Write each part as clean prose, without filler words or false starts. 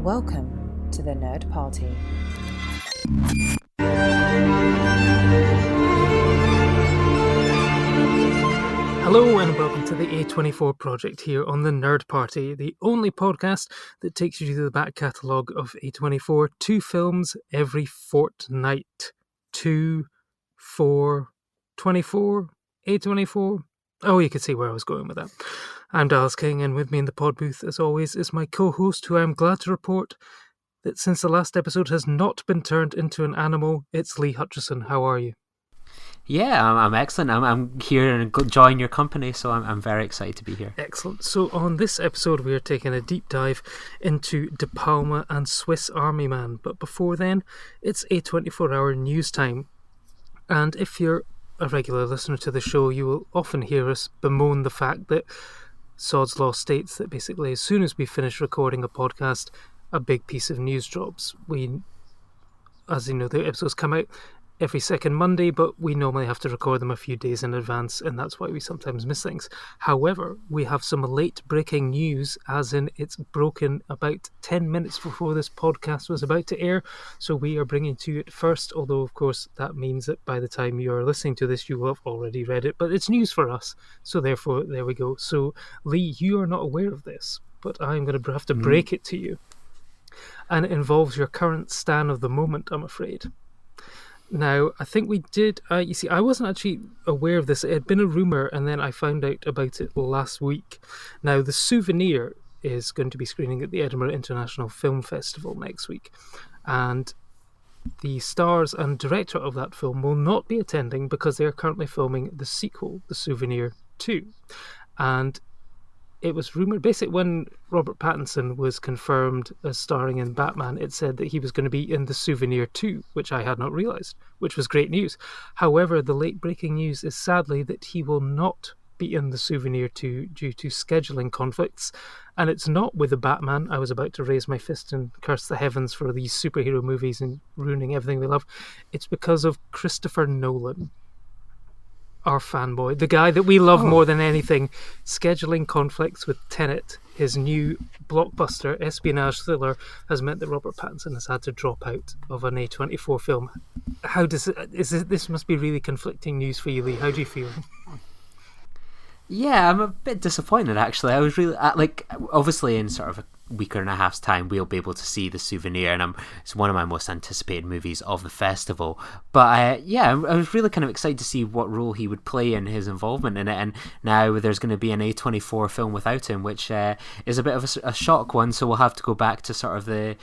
Welcome to the Nerd Party. Hello and welcome to the A24 project here on the Nerd Party, the only podcast that takes you to the back catalogue of A24, 2 films every fortnight. 2, 4, 24, A24. Oh, you could see where I was going with that. I'm Dallas King, and with me in the pod booth, as always, is my co-host, who I'm glad to report that since the last episode has not been turned into an animal, it's Lee Hutchison. How are you? Yeah, I'm excellent. I'm here and enjoying your company, so I'm very excited to be here. Excellent. So on this episode, we are taking a deep dive into De Palma and Swiss Army Man. But before then, it's a 24-hour news time. And if you're a regular listener to the show, you will often hear us bemoan the fact that Sod's Law states that basically as soon as we finish recording a podcast, a big piece of news drops. As you know, the episodes come out every second Monday, but we normally have to record them a few days in advance, and that's why we sometimes miss things. However, we have some late breaking news, as in it's broken about 10 minutes before this podcast was about to air, so we are bringing to you it first, although of course that means that by the time you are listening to this you will have already read it, but it's news for us, so therefore there we go. So Lee, you are not aware of this, but I'm going to have to break it to you, and it involves your current stan of the moment, I'm afraid. Now, I think we did, you see, I wasn't actually aware of this. It had been a rumour, and then I found out about it last week. Now, The Souvenir is going to be screening at the Edinburgh International Film Festival next week, and the stars and director of that film will not be attending because they are currently filming the sequel, The Souvenir 2. And it was rumoured, basically when Robert Pattinson was confirmed as starring in Batman, it said that he was going to be in The Souvenir 2, which I had not realised, which was great news. However, the late breaking news is sadly that he will not be in The Souvenir 2 due to scheduling conflicts. And it's not with the Batman. I was about to raise my fist and curse the heavens for these superhero movies and ruining everything we love. It's because of Christopher Nolan, our fanboy, the guy that we love more than anything, scheduling conflicts with Tenet, his new blockbuster espionage thriller, has meant that Robert Pattinson has had to drop out of an A24 film. This must be really conflicting news for you, Lee. How do you feel? Yeah, I'm a bit disappointed actually. I was really obviously in sort of a week and a half's time we'll be able to see The Souvenir, and it's one of my most anticipated movies of the festival. But I was really kind of excited to see what role he would play in his involvement in it. And now there's going to be an A24 film without him, which is a bit of a shock one. So we'll have to go back to sort of the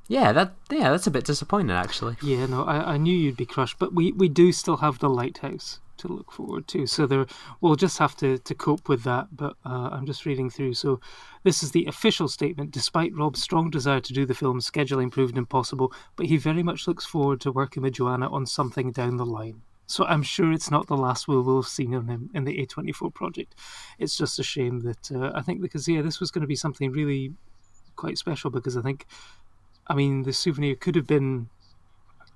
that's a bit disappointing actually. Yeah, no, I knew you'd be crushed, but we do still have The Lighthouse to look forward to, so we'll just have to cope with that. But I'm just reading through, so this is the official statement. Despite Rob's strong desire to do the film, scheduling proved impossible, but he very much looks forward to working with Joanna on something down the line. So I'm sure it's not the last we'll have seen of him in the A24 project. It's just a shame that I think, because this was going to be something really quite special, because I mean the Souvenir could have been,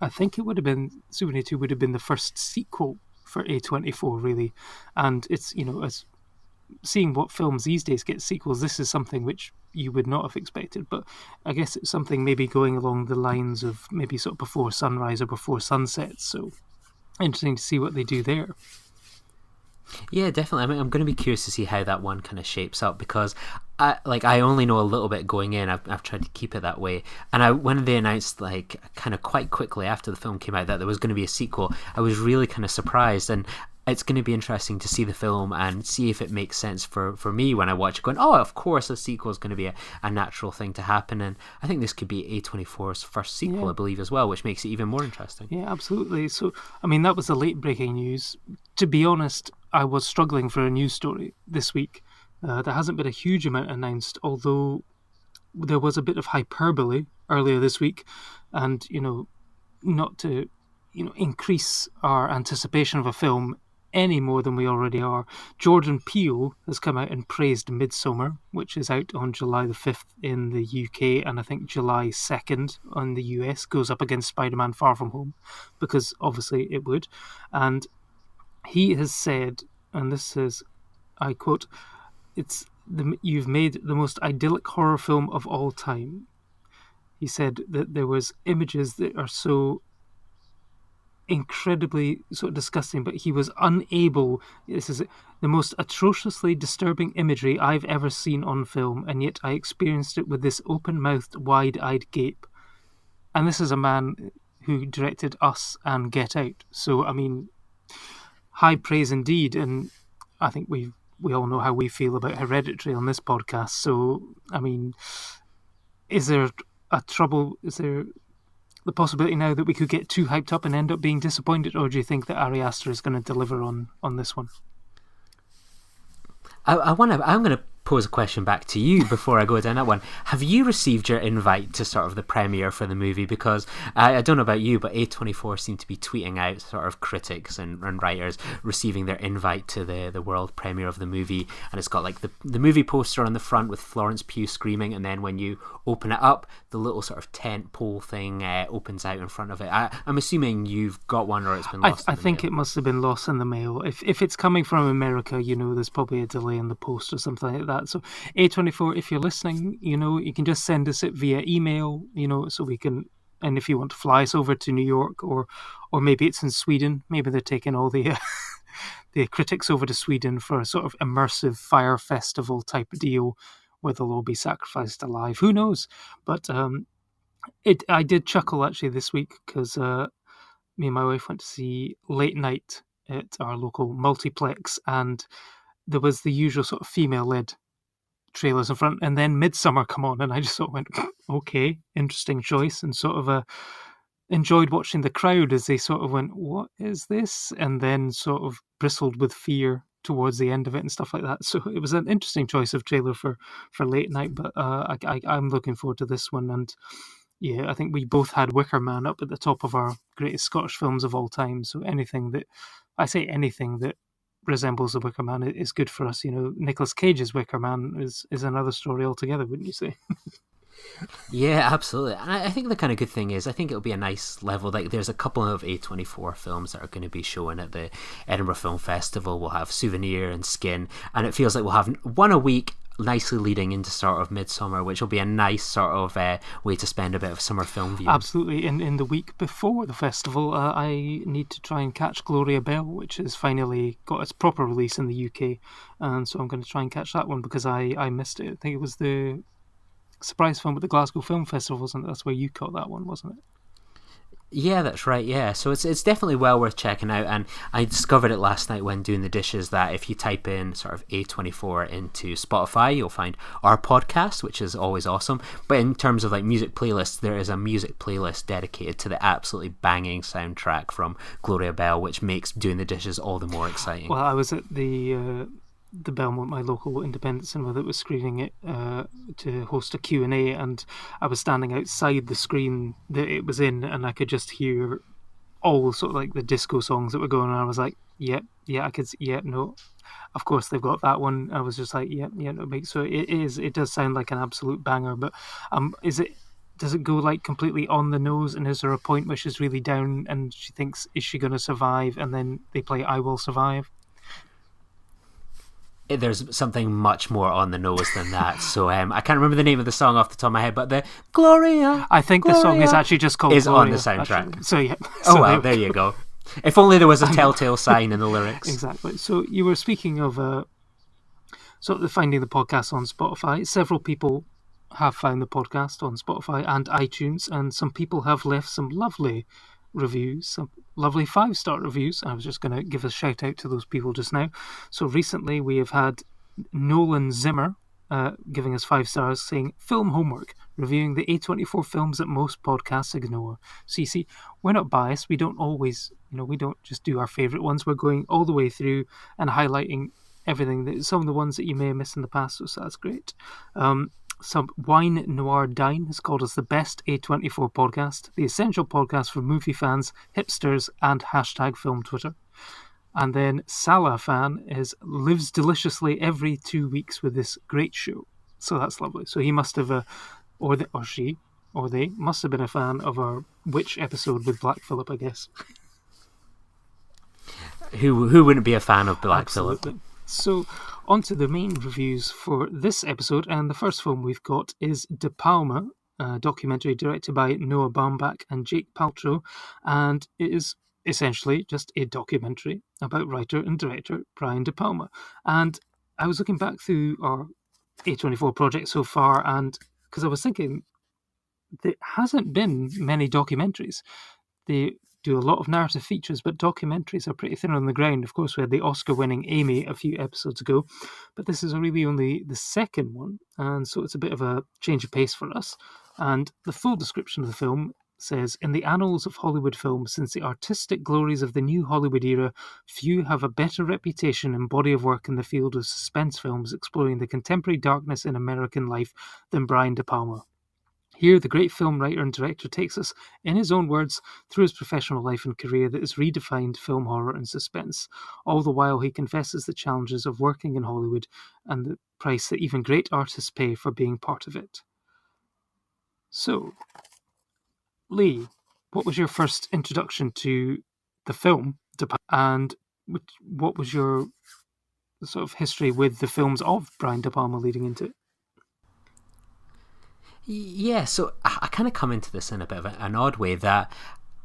I think it would have been, Souvenir 2 would have been the first sequel for A24 really, and it's, as seeing what films these days get sequels, this is something which you would not have expected, but I guess it's something maybe going along the lines of maybe sort of Before Sunrise or Before Sunset, so interesting to see what they do there. Yeah, definitely. I mean, I'm going to be curious to see how that one kind of shapes up, because I only know a little bit going in. I've tried to keep it that way. And when they announced, kind of quite quickly after the film came out, that there was going to be a sequel, I was really kind of surprised. And it's going to be interesting to see the film and see if it makes sense for me when I watch it, going, oh, of course a sequel is going to be a natural thing to happen. And I think this could be A24's first sequel, I believe, as well, which makes it even more interesting. Yeah, absolutely. So, I mean, that was the late breaking news. To be honest, I was struggling for a news story this week. There hasn't been a huge amount announced, although there was a bit of hyperbole earlier this week, and not to increase our anticipation of a film any more than we already are, Jordan Peele has come out and praised Midsommar, which is out on July the 5th in the UK, and I think July 2nd on the US, goes up against Spider-Man Far From Home, because obviously it would. And he has said, and this is, I quote, you've made the most idyllic horror film of all time. he said that there was images that are so incredibly sort of disgusting, but he was unable. This is the most atrociously disturbing imagery I've ever seen on film, and yet I experienced it with this open-mouthed, wide-eyed gape. And this is a man who directed Us and Get Out. So, I mean, high praise indeed. And I think we all know how we feel about Hereditary on this podcast. So, I mean, is there the possibility now that we could get too hyped up and end up being disappointed, or do you think that Ari Aster is going to deliver on this one? I'm going to pose a question back to you before I go down that one. Have you received your invite to sort of the premiere for the movie? Because I don't know about you, but A24 seem to be tweeting out sort of critics and writers receiving their invite to the world premiere of the movie, and it's got like the movie poster on the front with Florence Pugh screaming, and then when you open it up, the little sort of tent pole thing opens out in front of it. I'm assuming you've got one, or it's been lost. I think it must have been lost in the mail. If it's coming from America, there's probably a delay in the post or something like that. So A24, if you're listening, you can just send us it via email, so we can. And if you want to fly us over to New York, or maybe it's in Sweden, maybe they're taking all the the critics over to Sweden for a sort of immersive fire festival type deal where they'll all be sacrificed alive. Who knows? But I did chuckle actually this week because me and my wife went to see Late Night at our local multiplex, and there was the usual sort of female-led trailers in front, and then Midsommar come on, and I just sort of went, okay, interesting choice, and sort of enjoyed watching the crowd as they sort of went, what is this? And then sort of bristled with fear towards the end of it and stuff like that. So it was an interesting choice of trailer for Late Night, but I'm looking forward to this one. And yeah, I think we both had Wicker Man up at the top of our greatest Scottish films of all time. So anything that resembles the Wicker Man is good for us. Nicolas Cage's Wicker Man is another story altogether, wouldn't you say? Yeah, absolutely. And I think the kind of good thing is, I think it'll be a nice level. Like, there's a couple of A24 films that are going to be showing at the Edinburgh Film Festival. We'll have Souvenir and Skin, and it feels like we'll have one a week, nicely leading into sort of Midsommar, which will be a nice sort of way to spend a bit of summer film viewing. Absolutely. In the week before the festival, I need to try and catch Gloria Bell, which has finally got its proper release in the UK, and so I'm going to try and catch that one because I missed it. I think it was the surprise film at the Glasgow Film Festival, wasn't it? That's where you caught that one, wasn't it? Yeah, that's right, yeah. So it's definitely well worth checking out, and I discovered it last night when doing the dishes that if you type in sort of A24 into Spotify, you'll find our podcast, which is always awesome. But in terms of like music playlists, there is a music playlist dedicated to the absolutely banging soundtrack from Gloria Bell, which makes doing the dishes all the more exciting. Well, I was at the Belmont, my local independent cinema that was screening it to host a Q&A, and I was standing outside the screen that it was in, and I could just hear all sort of like the disco songs that were going on. I was like, no, of course they've got that one. I was just like, no, so it does sound like an absolute banger, but does it go like completely on the nose, and is there a point where she's really down and she thinks, is she going to survive, and then they play I Will Survive? There's something much more on the nose than that. So I can't remember the name of the song off the top of my head, but the Gloria. I think the song is actually just called is Gloria, on the soundtrack. Actually. So yeah. Oh well, there you go. If only there was a telltale sign in the lyrics. Exactly. So you were speaking of sort of finding the podcast on Spotify. Several people have found the podcast on Spotify and iTunes, and some people have left some lovely reviews, some lovely 5-star reviews. I was just going to give a shout out to those people just now. So recently we have had Nolan Zimmer giving us 5 stars, saying film homework, reviewing the A24 films that most podcasts ignore. So you see, we're not biased. We don't always, we don't just do our favourite ones. We're going all the way through and highlighting everything, some of the ones that you may have missed in the past, so that's great. Some Wine Noir Dine has called us the best A24 podcast, the essential podcast for movie fans, hipsters, and hashtag film Twitter. And then Salah Fan lives deliciously every 2 weeks with this great show. So that's lovely. So he must have, or they must have been a fan of our Witch episode with Black Phillip, I guess. Who wouldn't be a fan of Black Absolutely. Phillip? So, on to the main reviews for this episode, and the first film we've got is De Palma, a documentary directed by Noah Baumbach and Jake Paltrow, and it is essentially just a documentary about writer and director Brian De Palma. And I was looking back through our A24 project so far, and because I was thinking there hasn't been many documentaries. They do a lot of narrative features, but documentaries are pretty thin on the ground. Of course, we had the Oscar-winning Amy a few episodes ago, but this is really only the second one, and so it's a bit of a change of pace for us. And the full description of the film says, in the annals of Hollywood film, since the artistic glories of the new Hollywood era, few have a better reputation and body of work in the field of suspense films exploring the contemporary darkness in American life than Brian De Palma. Here, the great film writer and director takes us, in his own words, through his professional life and career that has redefined film horror and suspense. All the while, he confesses the challenges of working in Hollywood and the price that even great artists pay for being part of it. So, Lee, what was your first introduction to the film, and what was your sort of history with the films of Brian De Palma leading into it? Yeah, so I kind of come into this in a bit of an odd way, that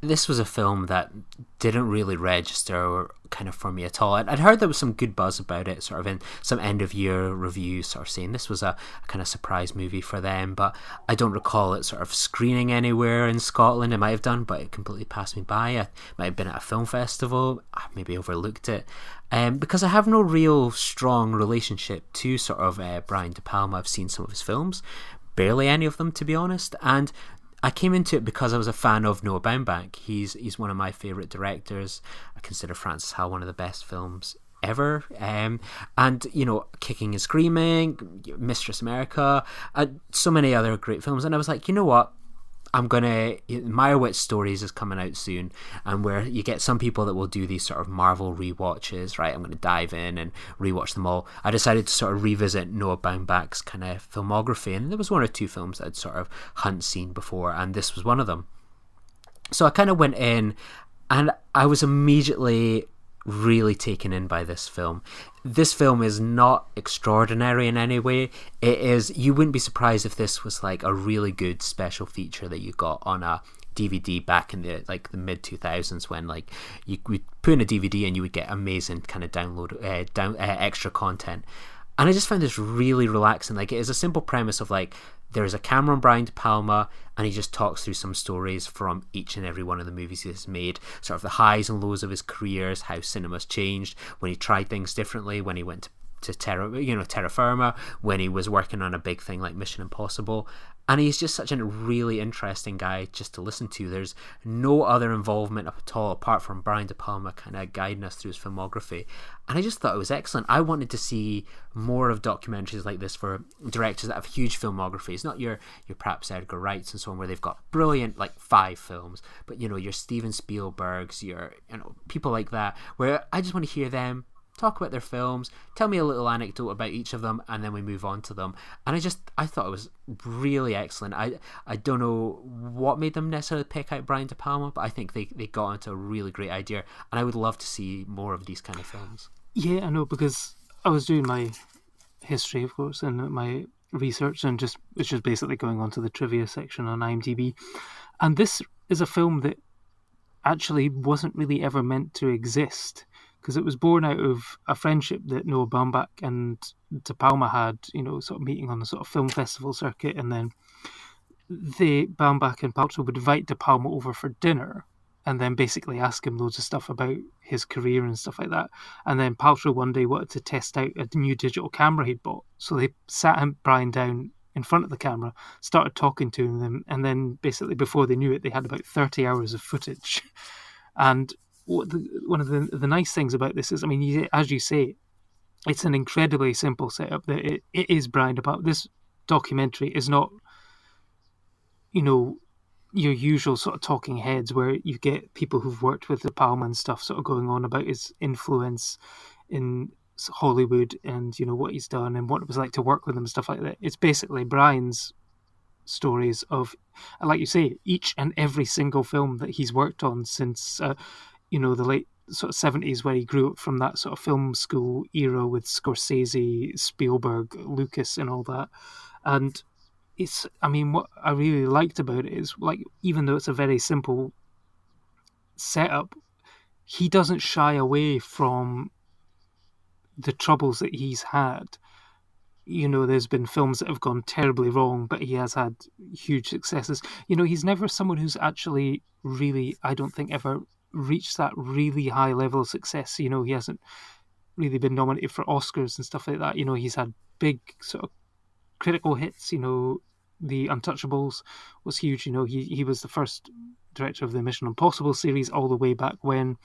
this was a film that didn't really register kind of for me at all. I'd heard there was some good buzz about it, sort of in some end-of-year reviews, sort of saying this was a kind of surprise movie for them, but I don't recall it sort of screening anywhere in Scotland. It might have done, but it completely passed me by. It might have been at a film festival. I maybe overlooked it. Because I have no real strong relationship to sort of Brian De Palma. I've seen some of his films, barely any of them, to be honest, and I came into it because I was a fan of Noah Baumbach. He's one of my favourite directors. I consider Francis Ha one of the best films ever. And, you know, Kicking and Screaming, Mistress America, so many other great films. And I was like, you know what? Meyerowitz Stories is coming out soon, and where you get some people that will do these sort of Marvel rewatches, right? I'm going to dive in and rewatch them all. I decided to sort of revisit Noah Baumbach's kind of filmography, and there was one or two films that I'd sort of hadn't seen before, and this was one of them. So I kind of went in, and I was immediately really taken in by this film. This film is not extraordinary in any way. It is, you wouldn't be surprised if this was like a really good special feature that you got on a DVD back in the mid 2000s, when like you would put in a DVD and you would get amazing kind of extra content. And I just found this really relaxing. Like, it is a simple premise of like, there is a camera on Brian De Palma, and he just talks through some stories from each and every one of the movies he's made, sort of the highs and lows of his careers, how cinema's changed, when he tried things differently, when he went to terra firma, when he was working on a big thing like Mission Impossible. And he's just such a really interesting guy just to listen to. There's no other involvement at all apart from Brian De Palma kind of guiding us through his filmography. And I just thought it was excellent. I wanted to see more of documentaries like this for directors that have huge filmographies, not your perhaps Edgar Wrights and so on, where they've got brilliant like 5 films, but you know, your Steven Spielbergs, your people like that, where I just want to hear them talk about their films, tell me a little anecdote about each of them, and then we move on to them. And I thought it was really excellent. I don't know what made them necessarily pick out Brian De Palma, but I think they got into a really great idea, and I would love to see more of these kind of films. Yeah, I know, because I was doing my history, of course, and my research, and it's just basically going on to the trivia section on IMDb. And this is a film that actually wasn't really ever meant to exist, because it was born out of a friendship that Noah Baumbach and De Palma had, sort of meeting on the sort of film festival circuit, and then Baumbach and Paltrow would invite De Palma over for dinner, and then basically ask him loads of stuff about his career and stuff like that. And then Paltrow one day wanted to test out a new digital camera he'd bought, so they sat Brian down in front of the camera, started talking to him, and then basically before they knew it, they had about 30 hours of footage. And one of the nice things about this is, I mean, as you say, it's an incredibly simple setup. That it is Brian De Palma. This documentary is not, your usual sort of talking heads where you get people who've worked with De Palma and stuff sort of going on about his influence in Hollywood and, what he's done and what it was like to work with him and stuff like that. It's basically Brian's stories of, like you say, each and every single film that he's worked on since, the late sort of 70s, where he grew up from that sort of film school era with Scorsese, Spielberg, Lucas and all that. And it's, I mean, what I really liked about it is, like, even though it's a very simple setup, he doesn't shy away from the troubles that he's had. There's been films that have gone terribly wrong, but he has had huge successes. He's never someone who's actually really, I don't think, ever reached that really high level of success. He hasn't really been nominated for Oscars and stuff like that. He's had big sort of critical hits. The Untouchables was huge. He was the first director of the Mission Impossible series all the way back when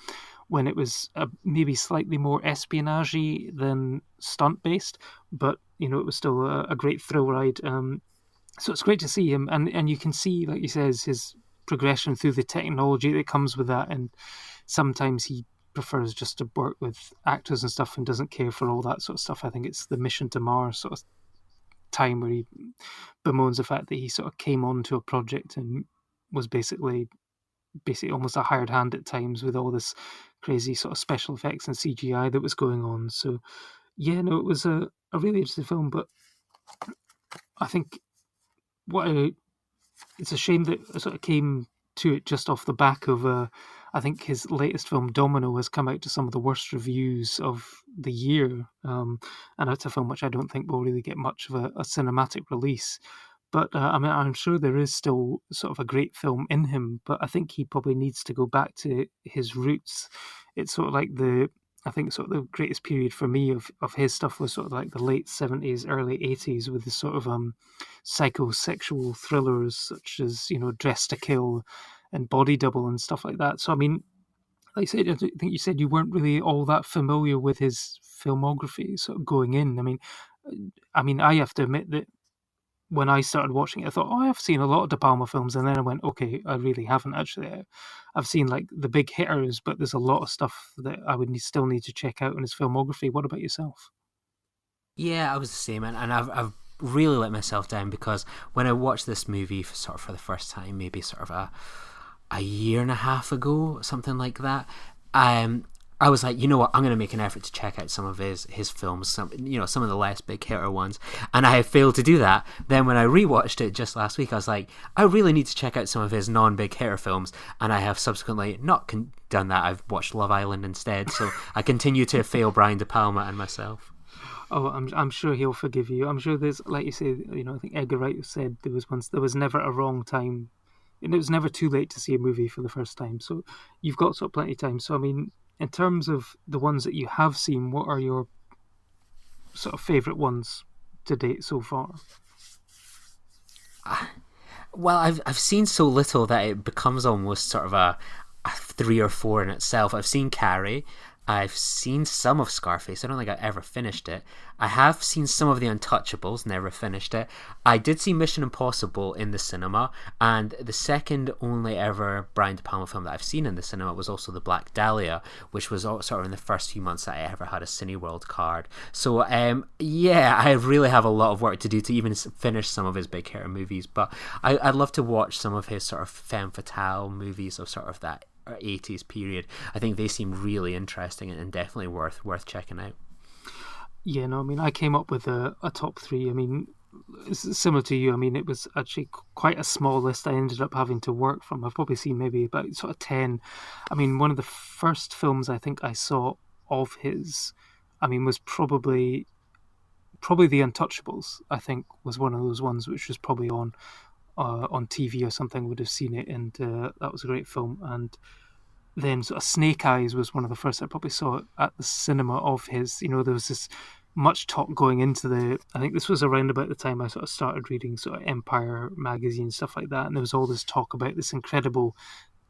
it was maybe slightly more espionage than stunt based, but it was still a great thrill ride. So it's great to see him, and you can see, like he says, his progression through the technology that comes with that, and sometimes he prefers just to work with actors and stuff and doesn't care for all that sort of stuff. I think it's the Mission to Mars sort of time where he bemoans the fact that he sort of came onto a project and was basically almost a hired hand at times with all this crazy sort of special effects and CGI that was going on. So yeah, no, it was a really interesting film, but I think it's a shame that it sort of came to it just off the back of I think his latest film Domino has come out to some of the worst reviews of the year, and it's a film which I don't think will really get much of a cinematic release. But I mean, I'm sure there is still sort of a great film in him, but I think he probably needs to go back to his roots. It's sort of like I think sort of the greatest period for me of his stuff was sort of like the late 70s, early 80s with the sort of psychosexual thrillers such as, Dress to Kill and Body Double and stuff like that. So, I mean, like I said, I think you said you weren't really all that familiar with his filmography sort of going in. I mean, I have to admit that when I started watching it, I thought, oh, I've seen a lot of De Palma films, and then I went, okay, I really haven't actually. I've seen like the big hitters, but there's a lot of stuff that I would still need to check out in his filmography. What about yourself? Yeah, I was the same, and I've really let myself down because when I watched this movie for the first time, maybe sort of a year and a half ago, something like that, I was like, you know what, I'm going to make an effort to check out some of his films, some of the less big hitter ones, and I have failed to do that. Then when I rewatched it just last week, I was like, I really need to check out some of his non-big hitter films, and I have subsequently not done that. I've watched Love Island instead, so I continue to fail Brian De Palma and myself. Oh, I'm sure he'll forgive you. I'm sure there's, like you say, I think Edgar Wright said there was never a wrong time, and it was never too late to see a movie for the first time. So you've got sort of plenty of time. So I mean, in terms of the ones that you have seen, what are your sort of favourite ones to date so far? Well, I've seen so little that it becomes almost sort of a 3 or 4 in itself. I've seen Carrie. I've seen some of Scarface. I don't think I ever finished it. I have seen some of The Untouchables, never finished it. I did see Mission Impossible in the cinema, and the second only ever Brian De Palma film that I've seen in the cinema was also The Black Dahlia, which was sort of in the first few months that I ever had a Cineworld card. So, yeah, I really have a lot of work to do to even finish some of his big hero movies, but I'd love to watch some of his sort of femme fatale movies of sort of that 80s period. I think they seem really interesting and definitely worth checking out. Yeah, no, I mean, I came up with a top 3. I mean, it's similar to you. I mean, it was actually quite a small list I ended up having to work from. I've probably seen maybe about sort of 10. I mean, one of the first films I think I saw of his, I mean, was probably The Untouchables. I think was one of those ones which was probably on TV or something. Would have seen it, and that was a great film. And then sort of Snake Eyes was one of the first I probably saw at the cinema of his. There was this much talk going into I think this was around about the time I sort of started reading sort of Empire magazine, stuff like that, and there was all this talk about this incredible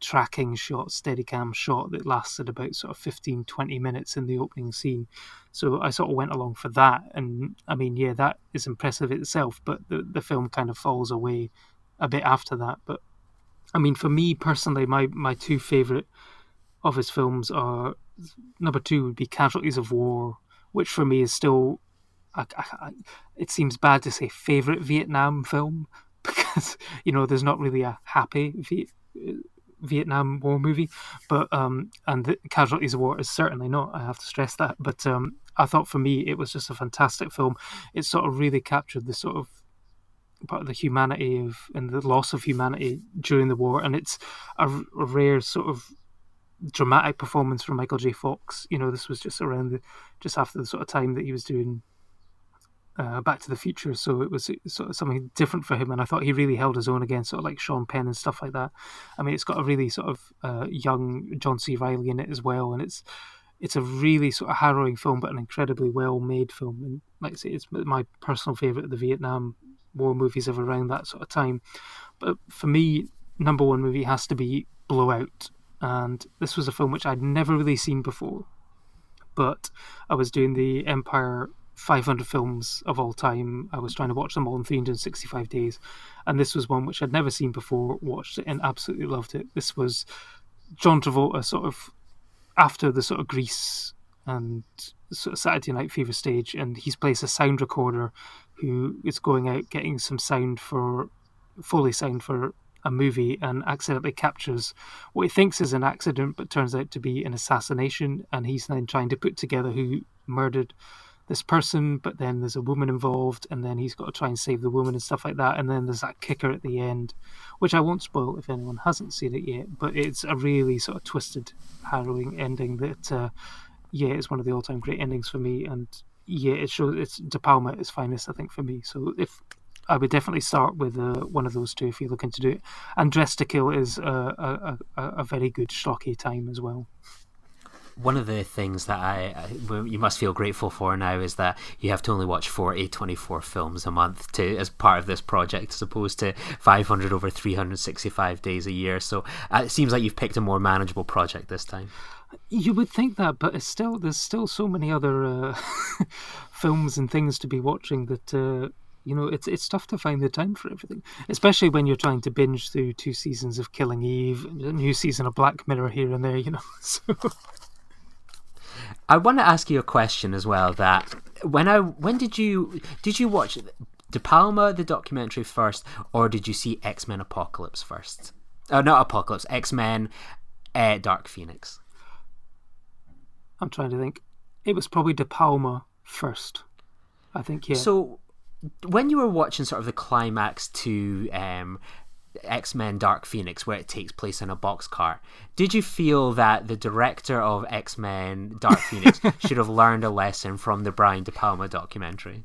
tracking shot, Steadicam shot that lasted about sort of 15-20 minutes in the opening scene. So I sort of went along for that, and I mean, yeah, that is impressive itself, but the film kind of falls away a bit after that. But I mean, for me personally, my 2 favourite of his films are, number 2 would be Casualties of War, which for me is still, it seems bad to say favourite Vietnam film, because, there's not really a happy Vietnam War movie, but and the Casualties of War is certainly not, I have to stress that, but I thought for me it was just a fantastic film. It sort of really captured the sort of part of the humanity and the loss of humanity during the war, and it's a rare sort of dramatic performance from Michael J. Fox. This was just just after the sort of time that he was doing Back to the Future, so it was sort of something different for him, and I thought he really held his own against sort of like Sean Penn and stuff like that. I mean, it's got a really sort of young John C. Reilly in it as well, and it's a really sort of harrowing film, but an incredibly well made film. And like I say, it's my personal favourite of the Vietnam War movies of around that sort of time. But for me, number one movie has to be Blowout, and this was a film which I'd never really seen before, but I was doing the Empire 500 films of all time. I was trying to watch them all in 365 days, and this was one which I'd never seen before, watched it and absolutely loved it. This was John Travolta sort of after the sort of Grease and sort of Saturday Night Fever stage, and he's plays a sound recorder who is going out getting some Foley sound for a movie, and accidentally captures what he thinks is an accident but turns out to be an assassination, and he's then trying to put together who murdered this person, but then there's a woman involved, and then he's got to try and save the woman and stuff like that, and then there's that kicker at the end, which I won't spoil if anyone hasn't seen it yet, but it's a really sort of twisted, harrowing ending that it's one of the all-time great endings for me, and it shows it's De Palma at its finest, I think, for me. So if I would definitely start with one of those two if you're looking to do it. And Dress to Kill is a very good schlocky time as well. One of the things that you must feel grateful for now is that you have to only watch 4 A24 films a month as part of this project, as opposed to 500 over 365 days a year. So it seems like you've picked a more manageable project this time. You would think that, but there's still so many other films and things to be watching that it's tough to find the time for everything, especially when you're trying to binge through 2 seasons of Killing Eve, a new season of Black Mirror here and there. So. I want to ask you a question as well. That when did you watch De Palma the documentary first, or did you see X-Men Apocalypse first? Oh, not Apocalypse, X-Men Dark Phoenix. I'm trying to think. It was probably De Palma first, I think. Yeah. So when you were watching sort of the climax to X-Men Dark Phoenix, where it takes place in a boxcar, did you feel that the director of X-Men Dark Phoenix should have learned a lesson from the Brian De Palma documentary?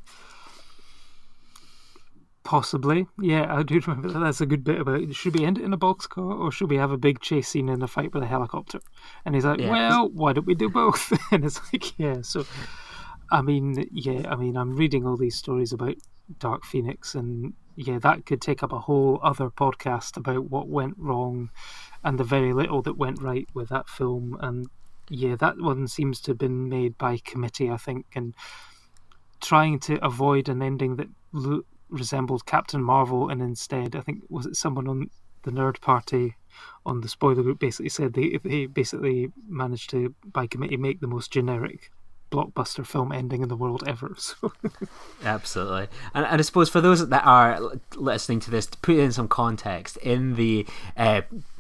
Possibly, yeah. I do remember that's a good bit about it. Should we end it in a boxcar, or should we have a big chase scene and a fight with a helicopter? And he's like, well, why don't we do both? And it's like, yeah. So I'm reading all these stories about Dark Phoenix, and that could take up a whole other podcast about what went wrong and the very little that went right with that film. And that one seems to have been made by committee, I think, and trying to avoid an ending that resembled Captain Marvel, and instead, I think, was it someone on the Nerd Party on the spoiler group basically said they basically managed to, by committee, make the most generic blockbuster film ending in the world ever. So. Absolutely. And I suppose for those that are listening to this, to put in some context, in the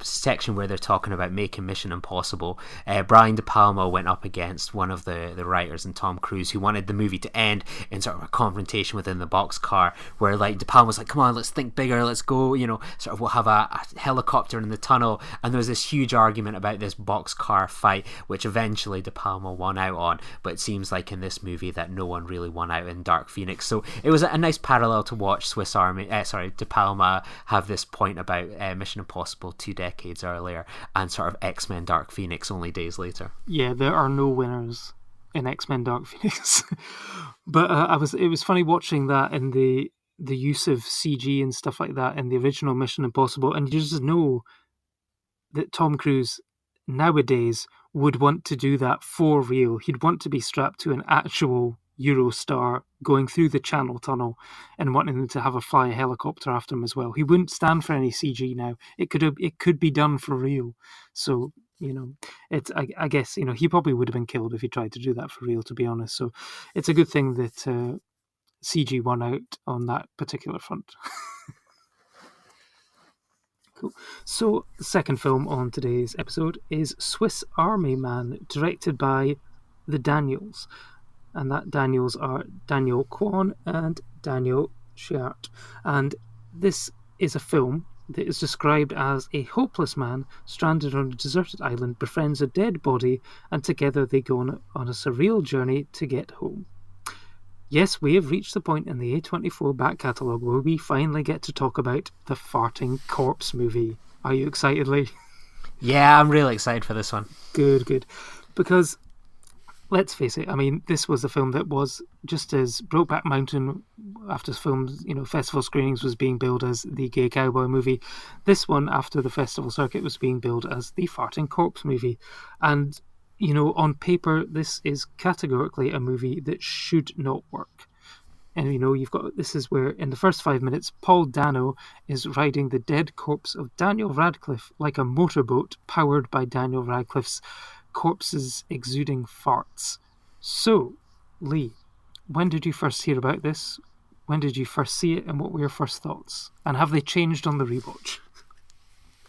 section where they're talking about making Mission Impossible, Brian De Palma went up against one of the writers, and Tom Cruise, who wanted the movie to end in sort of a confrontation within the boxcar, where like De Palma was like, come on, let's think bigger, let's go, sort of we'll have a helicopter in the tunnel. And there was this huge argument about this boxcar fight, which eventually De Palma won out on, but it seems like in this movie that no one really won out in Dark Phoenix. So it was a nice parallel to watch De Palma have this point about Mission Impossible 2 decades earlier, and sort of X-Men Dark Phoenix only days later. Yeah, there are no winners in X-Men Dark Phoenix. But it was funny watching that in the use of CG and stuff like that in the original Mission Impossible, and you just know that Tom Cruise nowadays would want to do that for real. He'd want to be strapped to an actual Eurostar going through the Channel Tunnel and wanting them to have a fly helicopter after him as well. He wouldn't stand for any CG now. It could be done for real. So, I guess, he probably would have been killed if he tried to do that for real, to be honest. So it's a good thing that CG won out on that particular front. Cool. So the second film on today's episode is Swiss Army Man, directed by the Daniels. And that Daniels are Daniel Kwan and Daniel Shiart. And this is a film that is described as a hopeless man stranded on a deserted island befriends a dead body, and together they go on a surreal journey to get home. Yes, we have reached the point in the A24 back catalogue where we finally get to talk about the Farting Corpse movie. Are you excited, Lee? Yeah, I'm really excited for this one. Good. Because, let's face it, I mean, this was a film that was, just as Brokeback Mountain, after films, festival screenings, was being billed as the gay cowboy movie. This one, after the festival circuit, was being billed as the Farting Corpse movie. And on paper, this is categorically a movie that should not work. And, this is where, in the first 5 minutes, Paul Dano is riding the dead corpse of Daniel Radcliffe like a motorboat powered by Daniel Radcliffe's corpses exuding farts. So, Lee, when did you first hear about this? When did you first see it? And what were your first thoughts? And have they changed on the rewatch?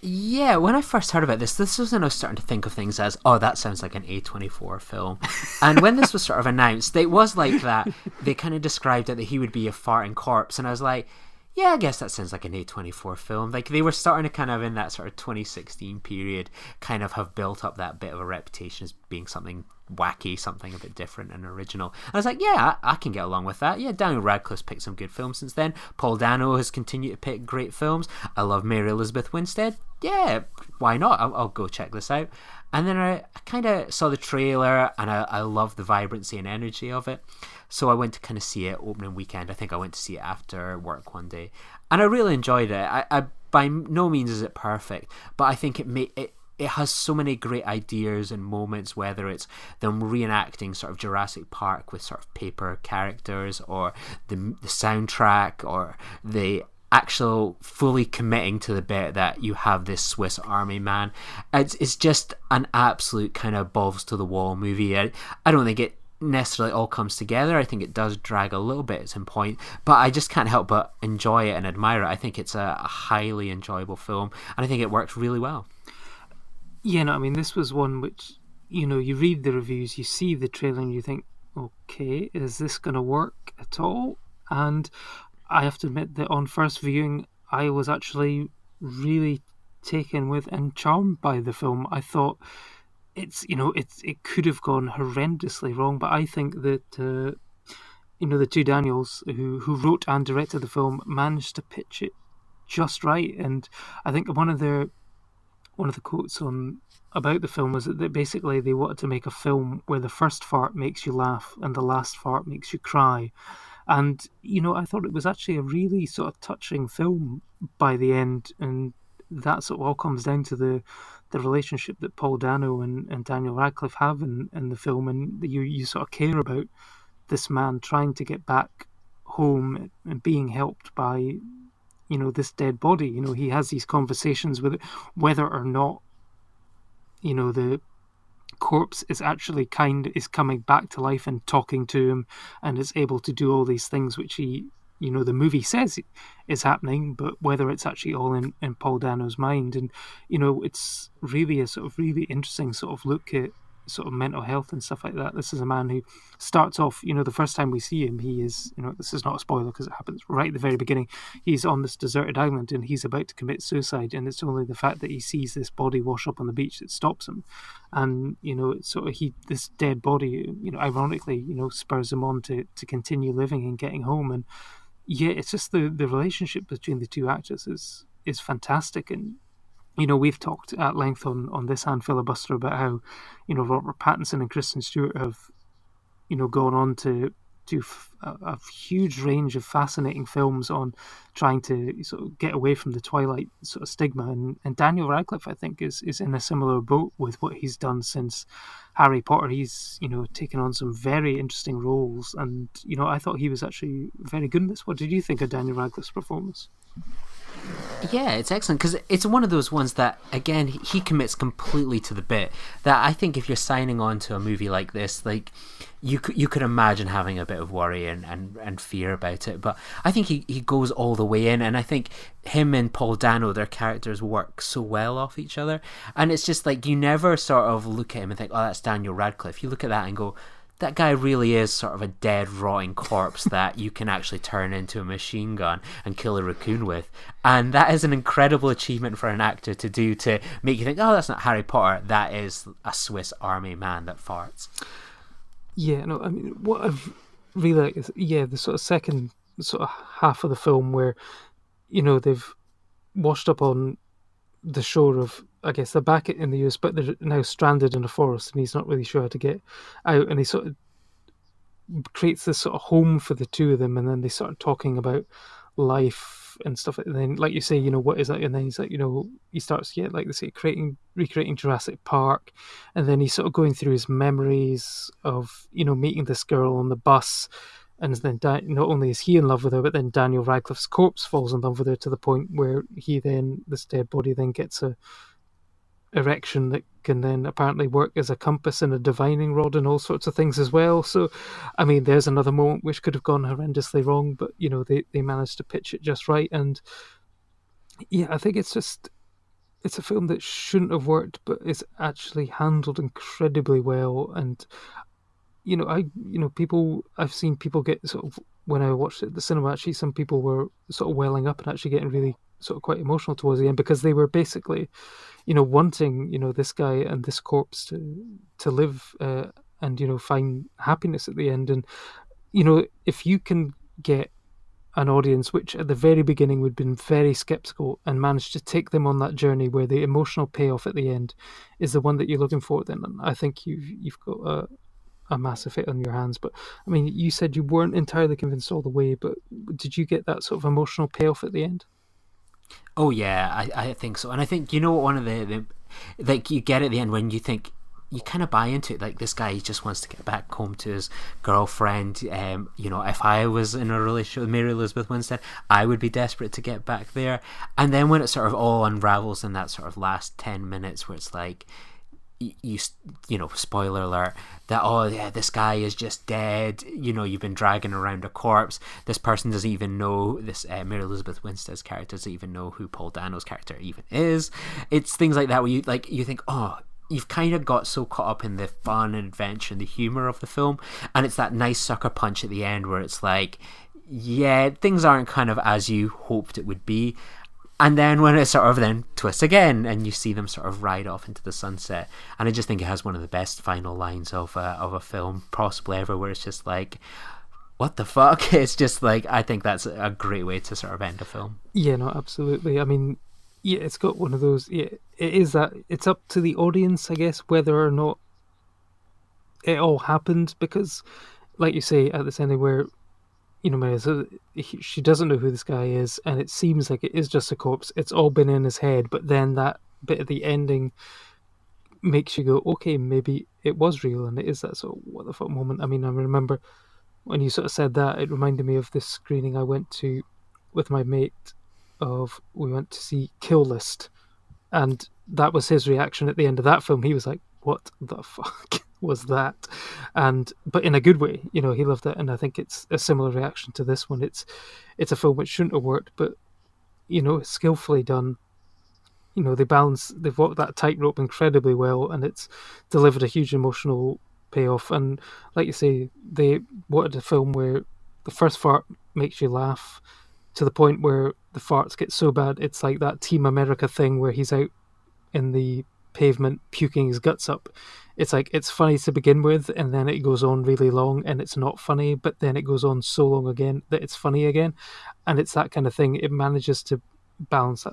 Yeah, when I first heard about this was when I was starting to think of things as, oh, that sounds like an A24 film. And when this was sort of announced, it was like that. They kind of described it that he would be a farting corpse. And I was like, yeah, I guess that sounds like an A24 film. Like, they were starting to kind of, in that sort of 2016 period, kind of have built up that bit of a reputation as being something wacky, something a bit different and original. I was like, yeah, I can get along with that. Yeah, Daniel Radcliffe's picked some good films since then. Paul Dano has continued to pick great films. I love Mary Elizabeth Winstead. Yeah, why not? I'll go check this out. And then I kind of saw the trailer, and I love the vibrancy and energy of it. So I went to kind of see it opening weekend. I think I went to see it after work one day, and I really enjoyed it. I by no means is it perfect, but I think it has so many great ideas and moments, whether it's them reenacting sort of Jurassic Park with sort of paper characters, or the soundtrack, or the actual fully committing to the bit that you have this Swiss Army man. It's just an absolute kind of balls to the wall movie. I don't think it necessarily all comes together. I think it does drag a little bit at some point, but I just can't help but enjoy it and admire it. I think it's a highly enjoyable film, and I think it works really well. Yeah, no, I mean, this was one which, you read the reviews, you see the trailer, and you think, okay, is this going to work at all? And I have to admit that on first viewing, I was actually really taken with and charmed by the film. I thought it could have gone horrendously wrong, but I think that the two Daniels who wrote and directed the film managed to pitch it just right. And I think one of the quotes about the film was that basically they wanted to make a film where the first fart makes you laugh and the last fart makes you cry. And, I thought it was actually a really sort of touching film by the end. And that sort of all comes down to the relationship that Paul Dano and Daniel Radcliffe have in the film. And you sort of care about this man trying to get back home and being helped by, this dead body. He has these conversations with it, whether or not, the corpse is actually is coming back to life and talking to him, and is able to do all these things which he, the movie says is happening, but whether it's actually all in Paul Dano's mind. And it's really a sort of really interesting sort of look at sort of mental health and stuff like that. This is a man who starts off, the first time we see him, he is, this is not a spoiler because it happens right at the very beginning. He's on this deserted island and he's about to commit suicide, and it's only the fact that he sees this body wash up on the beach that stops him. And it's sort of this dead body, ironically, spurs him on to continue living and getting home. And yeah, it's just the relationship between the two actors is fantastic. And we've talked at length on this and Filibuster about how, Robert Pattinson and Kristen Stewart have, gone on to do a huge range of fascinating films on trying to sort of get away from the Twilight sort of stigma. And Daniel Radcliffe, I think, is in a similar boat with what he's done since Harry Potter. He's, taken on some very interesting roles. And, I thought he was actually very good in this. What did you think of Daniel Radcliffe's performance? Yeah, it's excellent because it's one of those ones that, again, he commits completely to the bit. That I think if you're signing on to a movie like this, like you could imagine having a bit of worry and fear about it. But I think he goes all the way in, and I think him and Paul Dano, their characters work so well off each other. And it's just like you never sort of look at him and think, oh, that's Daniel Radcliffe. You look at that and go, that guy really is sort of a dead, rotting corpse that you can actually turn into a machine gun and kill a raccoon with. And that is an incredible achievement for an actor to do, to make you think, oh, that's not Harry Potter, that is a Swiss Army man that farts. Yeah, no, I mean, what I've really liked is, the sort of second sort of half of the film where, they've washed up on the shore of, I guess they're back in the US, but they're now stranded in a forest and he's not really sure how to get out. And he sort of creates this sort of home for the two of them, and then they start talking about life and stuff. And then, like you say, what is that? And then he's like, he starts, like they say, recreating Jurassic Park, and then he's sort of going through his memories of, meeting this girl on the bus, and then not only is he in love with her, but then Daniel Radcliffe's corpse falls in love with her to the point where this dead body then gets a erection that can then apparently work as a compass and a divining rod and all sorts of things as well. So, I mean, there's another moment which could have gone horrendously wrong, but they managed to pitch it just right. And yeah, I think it's a film that shouldn't have worked, but it's actually handled incredibly well. And I've seen people get sort of, when I watched it at the cinema, actually some people were sort of welling up and actually getting really sort of quite emotional towards the end, because they were basically wanting this guy and this corpse to live and find happiness at the end. And if you can get an audience which at the very beginning would have been very skeptical and manage to take them on that journey where the emotional payoff at the end is the one that you're looking for, then I think you've got a massive hit on your hands. But I mean, you said you weren't entirely convinced all the way, but did you get that sort of emotional payoff at the end? Oh yeah, I think so. And I think, one of the like, you get at the end when you think, you kind of buy into it, like, this guy just wants to get back home to his girlfriend. If I was in a relationship with Mary Elizabeth Winstead, I would be desperate to get back there. And then when it sort of all unravels in that sort of last 10 minutes where it's like, spoiler alert, that, oh yeah, this guy is just dead, you've been dragging around a corpse, this person doesn't even know, this Mary Elizabeth Winstead's character doesn't even know who Paul Dano's character even is. It's things like that where you think, oh, you've kind of got so caught up in the fun and adventure and the humor of the film, and it's that nice sucker punch at the end where it's like, yeah, things aren't kind of as you hoped it would be. And then when it sort of then twists again and you see them sort of ride off into the sunset, and I just think it has one of the best final lines of a film possibly ever, where it's just like, what the fuck? It's just like, I think that's a great way to sort of end a film. Yeah, no, absolutely. I mean, yeah, it's got one of those, yeah, it is that, it's up to the audience, I guess, whether or not it all happened, because like you say, at this ending where she doesn't know who this guy is, and it seems like it is just a corpse. It's all been in his head, but then that bit at the ending makes you go, okay, maybe it was real, and it is that sort of what the fuck moment. I mean, I remember when you sort of said that, it reminded me of this screening I went to with my mate. We went to see Kill List, and that was his reaction at the end of that film. He was like, what the fuck was that? But in a good way, he loved it, and I think it's a similar reaction to this one. It's a film which shouldn't have worked, but it's skillfully done. They've walked that tightrope incredibly well, and it's delivered a huge emotional payoff. And like you say, they wanted a film where the first fart makes you laugh to the point where the farts get so bad it's like that Team America thing where he's out in the pavement puking his guts up. It's like, it's funny to begin with, and then it goes on really long and it's not funny, but then it goes on so long again that it's funny again. And it's that kind of thing. It manages to balance that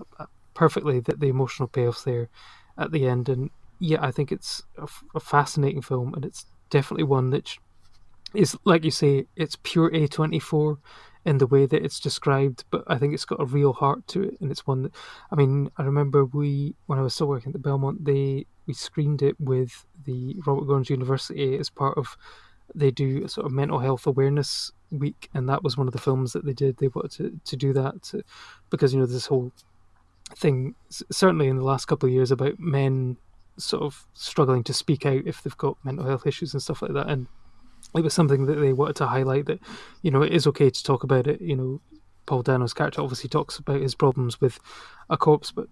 perfectly, that the emotional payoffs there at the end. And yeah, I think it's a fascinating film, and it's definitely one that is, like you say, it's pure A24 in the way that it's described, but I think it's got a real heart to it, and it's one that, I mean, I remember when I was still working at the Belmont, we screened it with the Robert Gordon's University as part of, they do a sort of mental health awareness week, and that was one of the films that they did. They wanted to do that because this whole thing, certainly in the last couple of years, about men sort of struggling to speak out if they've got mental health issues and stuff like that, and it was something that they wanted to highlight, that it is okay to talk about it. Paul Dano's character obviously talks about his problems with a corpse, but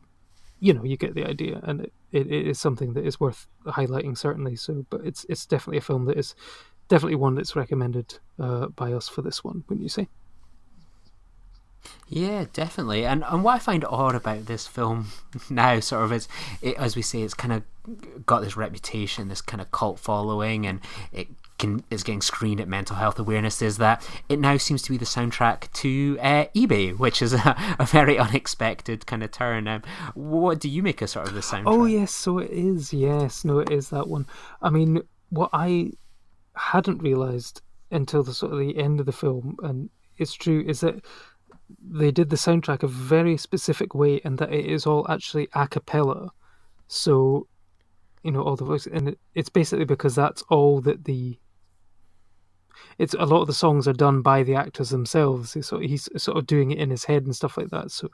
you get the idea, and it is something that is worth highlighting, certainly. So, but it's definitely a film that is definitely one that's recommended by us for this one, wouldn't you say? Yeah, definitely. And what I find odd about this film now, sort of, as we say, it's kind of got this reputation, this kind of cult following, and it's getting screened at Mental Health Awareness, is that it now seems to be the soundtrack to eBay, which is a very unexpected kind of turn. What do you make of sort of the soundtrack? Oh yes, so it is. Yes, no, it is that one. I mean, what I hadn't realised until the sort of the end of the film, and it's true, is that they did the soundtrack a very specific way, and that it is all actually a cappella. So, all the voice, and it's basically because that's all that it's a lot of the songs are done by the actors themselves. He's sort of doing it in his head and stuff like that. So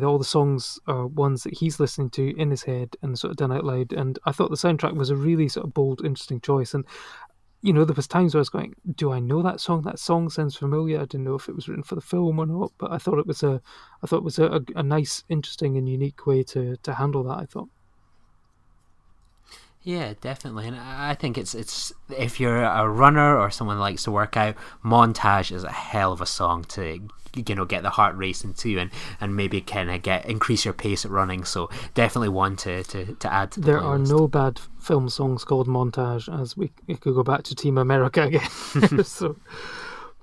all the songs are ones that he's listening to in his head and sort of done out loud. And I thought the soundtrack was a really sort of bold, interesting choice. And there was times where I was going, do I know that song? That song sounds familiar. I didn't know if it was written for the film or not, but I thought it was a nice, interesting, and unique way to handle that, I thought. Yeah, definitely. And I think it's if you're a runner or someone who likes to work out, Montage is a hell of a song to get the heart racing to, and maybe kind of increase your pace at running. So definitely one to add to the There playlist. are no bad film songs called Montage, as we could go back to Team America again. So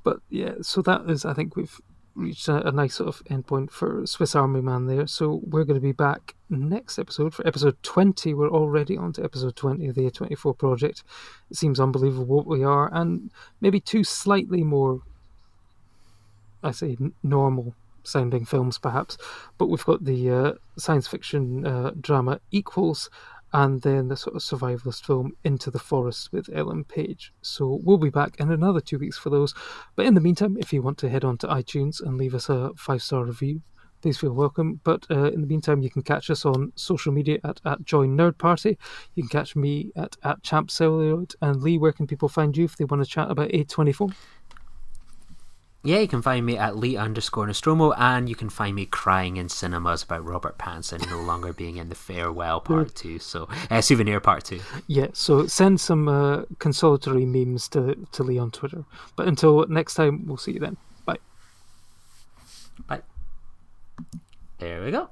that is, I think we've reached a nice sort of endpoint for Swiss Army Man there. So we're going to be back next episode for episode 20. We're already on to episode 20 of the A24 project. It seems unbelievable what we are, and maybe two slightly more, I say, normal sounding films perhaps, but we've got the science fiction drama Equals, and then the sort of survivalist film Into the Forest with Ellen Page. So we'll be back in another 2 weeks for those. But in the meantime, if you want to head on to iTunes and leave us a 5-star review, please feel welcome. But in the meantime, you can catch us on social media at Join Nerd Party. You can catch me at Champ Celluloid. And Lee, where can people find you if they want to chat about A24? Yeah, you can find me at Lee_Nostromo, and you can find me crying in cinemas about Robert Pattinson no longer being in The Farewell Part 2, so Souvenir Part 2. Yeah, so send some consolatory memes to Lee on Twitter. But until next time, we'll see you then. Bye. Bye. There we go.